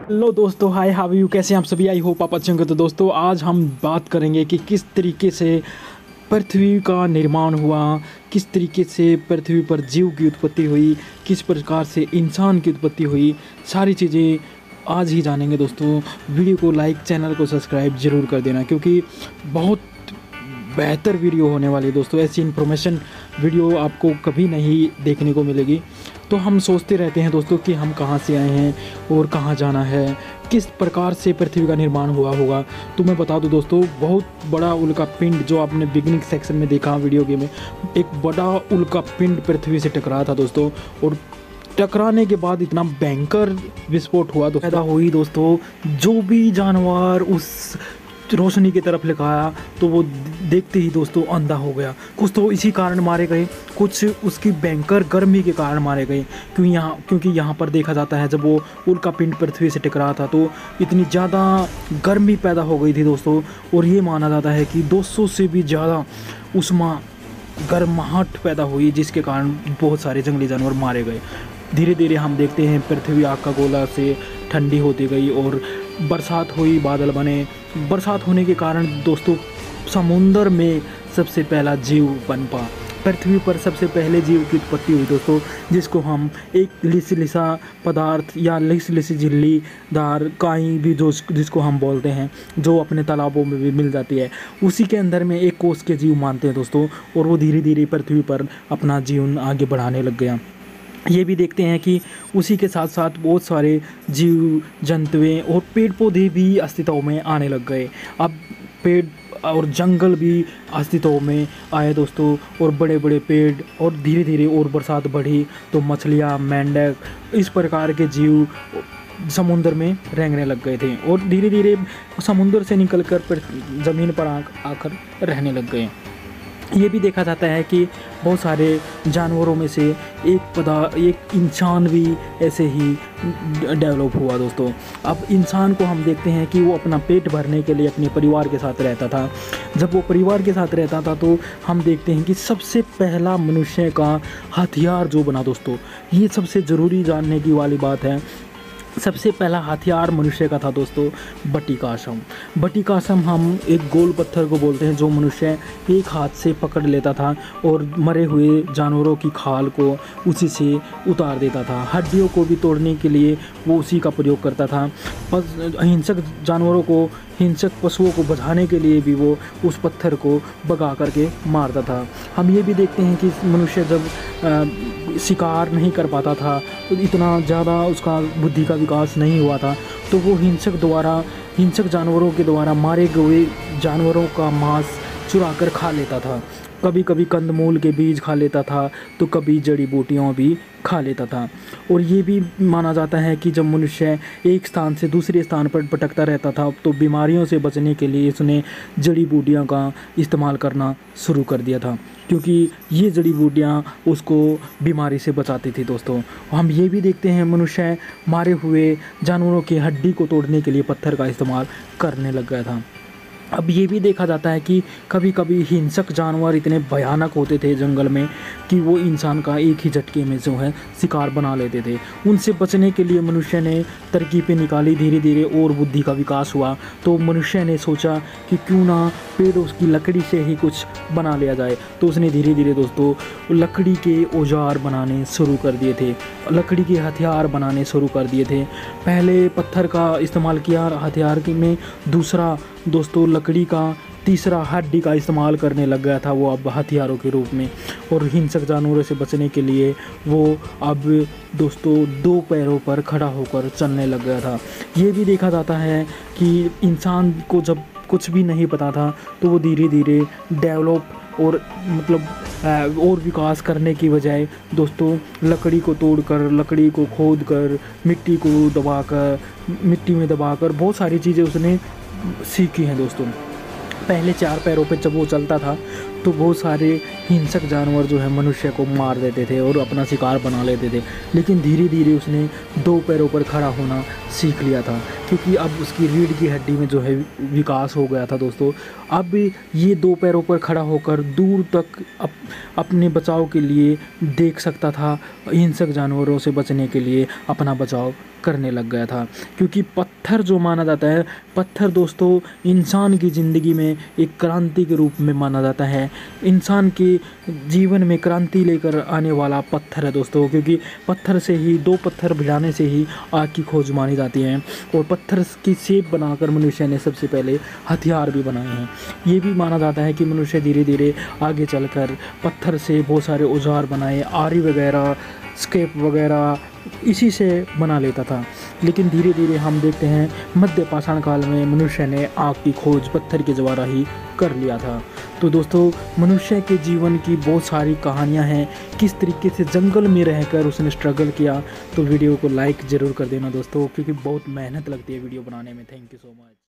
Hello दोस्तों, hi how you, कैसे हैं आप सभी। आई होप आप अच्छे होंगे। तो दोस्तों आज हम बात करेंगे कि किस तरीके से पृथ्वी का निर्माण हुआ, किस तरीके से पृथ्वी पर जीव की उत्पत्ति हुई, किस प्रकार से इंसान की उत्पत्ति हुई। सारी चीज़ें आज ही जानेंगे दोस्तों। वीडियो को लाइक, चैनल को सब्सक्राइब ज़रूर कर देना, क्योंकि बहुत बेहतर वीडियो होने वाली है दोस्तों। ऐसी इन्फॉर्मेशन वीडियो आपको कभी नहीं देखने को मिलेगी। तो हम सोचते रहते हैं दोस्तों कि हम कहाँ से आए हैं और कहाँ जाना है, किस प्रकार से पृथ्वी का निर्माण हुआ होगा। तो मैं बता दूं दोस्तों, बहुत बड़ा उल्का पिंड जो आपने बिगिनिंग सेक्शन में देखा वीडियो गेम में, एक बड़ा उल्का पिंड पृथ्वी से टकराया था दोस्तों। और टकराने के बाद इतना भयंकर विस्फोट हुआ तो पैदा हुई दोस्तों। जो भी जानवर उस रोशनी की तरफ लगाया तो वो देखते ही दोस्तों अंधा हो गया। कुछ तो इसी कारण मारे गए, कुछ उसकी भयंकर गर्मी के कारण मारे गए। क्योंकि यहाँ पर देखा जाता है, जब वो उल्का पिंड पृथ्वी से टकरा था तो इतनी ज़्यादा गर्मी पैदा हो गई थी दोस्तों। और ये माना जाता है कि 200 से भी ज़्यादा उष्मा गर्माहट पैदा हुई, जिसके कारण बहुत सारे जंगली जानवर मारे गए। धीरे धीरे हम देखते हैं पृथ्वी आग का गोला से ठंडी होती गई और बरसात हुई, बादल बने। बरसात होने के कारण दोस्तों समुंदर में सबसे पहला जीव पनपा। पृथ्वी पर सबसे पहले जीव की उत्पत्ति हुई दोस्तों, जिसको हम एक लिसा पदार्थ या लिसी झिल्लीदार काई भी जिसको हम बोलते हैं, जो अपने तालाबों में भी मिल जाती है, उसी के अंदर में एक कोष के जीव मानते हैं दोस्तों। और वो धीरे धीरे पृथ्वी पर अपना जीवन आगे बढ़ाने लग गया। ये भी देखते हैं कि उसी के साथ साथ बहुत सारे जीव जंतुएं और पेड़ पौधे भी अस्तित्व में आने लग गए। अब पेड़ और जंगल भी अस्तित्व में आए दोस्तों, और बड़े बड़े पेड़, और धीरे धीरे और बरसात बढ़ी तो मछलियाँ, मेंढक, इस प्रकार के जीव समुद्र में रहने लग गए थे। और धीरे धीरे समुद्र से निकलकर ज़मीन पर आकर रहने लग गए। ये भी देखा जाता है कि बहुत सारे जानवरों में से एक इंसान भी ऐसे ही डेवलप हुआ दोस्तों। अब इंसान को हम देखते हैं कि वो अपना पेट भरने के लिए अपने परिवार के साथ रहता था। जब वो परिवार के साथ रहता था तो हम देखते हैं कि सबसे पहला मनुष्य का हथियार जो बना दोस्तों, ये सबसे ज़रूरी जानने की वाली बात है। सबसे पहला हथियार मनुष्य का था दोस्तों बटिकासम। बटिकासम हम एक गोल पत्थर को बोलते हैं, जो मनुष्य एक हाथ से पकड़ लेता था और मरे हुए जानवरों की खाल को उसी से उतार देता था। हड्डियों को भी तोड़ने के लिए वो उसी का प्रयोग करता था। हिंसक जानवरों को, हिंसक पशुओं को बचाने के लिए भी वो उस पत्थर को भगा करके मारता था। हम ये भी देखते हैं कि मनुष्य जब शिकार नहीं कर पाता था, तो इतना ज़्यादा उसका बुद्धि का विकास नहीं हुआ था, तो वो हिंसक जानवरों के द्वारा मारे गए जानवरों का मांस चुरा कर खा लेता था। कभी कभी कंदमूल के बीज खा लेता था, तो कभी जड़ी बूटियाँ भी खा लेता था। और ये भी माना जाता है कि जब मनुष्य एक स्थान से दूसरे स्थान पर भटकता रहता था, तो बीमारियों से बचने के लिए उसने जड़ी बूटियाँ का इस्तेमाल करना शुरू कर दिया था, क्योंकि ये जड़ी बूटियाँ उसको बीमारी से बचाती थी दोस्तों। हम ये भी देखते हैं मनुष्य मारे हुए जानवरों की हड्डी को तोड़ने के लिए पत्थर का इस्तेमाल करने लग गया था। अब ये भी देखा जाता है कि कभी कभी हिंसक जानवर इतने भयानक होते थे जंगल में कि वो इंसान का एक ही झटके में जो है शिकार बना लेते थे। उनसे बचने के लिए मनुष्य ने तरकीबें निकाली। धीरे धीरे और बुद्धि का विकास हुआ, तो मनुष्य ने सोचा कि क्यों ना पेड़ों की लकड़ी से ही कुछ बना लिया जाए। तो उसने धीरे धीरे दोस्तों लकड़ी के औजार बनाने शुरू कर दिए थे, लकड़ी के हथियार बनाने शुरू कर दिए थे। पहले पत्थर का इस्तेमाल किया हथियार में, दूसरा दोस्तों लकड़ी का, तीसरा हड्डी का इस्तेमाल करने लग गया था वो अब हथियारों के रूप में। और हिंसक जानवरों से बचने के लिए वो अब दोस्तों 2 पैरों पर खड़ा होकर चलने लग गया था। ये भी देखा जाता है कि इंसान को जब कुछ भी नहीं पता था, तो वो धीरे धीरे डेवलप और और विकास करने की बजाय दोस्तों लकड़ी को तोड़कर, लकड़ी को खोदकर, मिट्टी में दबाकर बहुत सारी चीज़ें उसने सीखी हैं दोस्तों। पहले 4 पैरों पे जब वो चलता था तो बहुत सारे हिंसक जानवर जो है मनुष्य को मार देते थे और अपना शिकार बना लेते थे। लेकिन धीरे धीरे उसने 2 पैरों पर खड़ा होना सीख लिया था, क्योंकि अब उसकी रीढ़ की हड्डी में जो है विकास हो गया था दोस्तों। अब ये 2 पैरों पर खड़ा होकर दूर तक अपने बचाव के लिए देख सकता था, हिंसक जानवरों से बचने के लिए अपना बचाव करने लग गया था। क्योंकि पत्थर जो माना जाता है, पत्थर दोस्तों इंसान की ज़िंदगी में एक क्रांति के रूप में माना जाता है। इंसान के जीवन में क्रांति लेकर आने वाला पत्थर है दोस्तों, क्योंकि पत्थर से ही, 2 पत्थर भिड़ाने से ही आग की खोज मानी जाती है। और पत्थर की शेप बनाकर मनुष्य ने सबसे पहले हथियार भी बनाए हैं। ये भी माना जाता है कि मनुष्य धीरे धीरे आगे चलकर पत्थर से बहुत सारे औजार बनाए, आरी वगैरह, स्केप वगैरह इसी से बना लेता था। लेकिन धीरे धीरे हम देखते हैं मध्य पाषाण काल में मनुष्य ने आग की खोज पत्थर के द्वारा ही कर लिया था। तो दोस्तों मनुष्य के जीवन की बहुत सारी कहानियां हैं, किस तरीके से जंगल में रहकर उसने स्ट्रगल किया। तो वीडियो को लाइक ज़रूर कर देना दोस्तों, क्योंकि बहुत मेहनत लगती है वीडियो बनाने में। Thank you so much.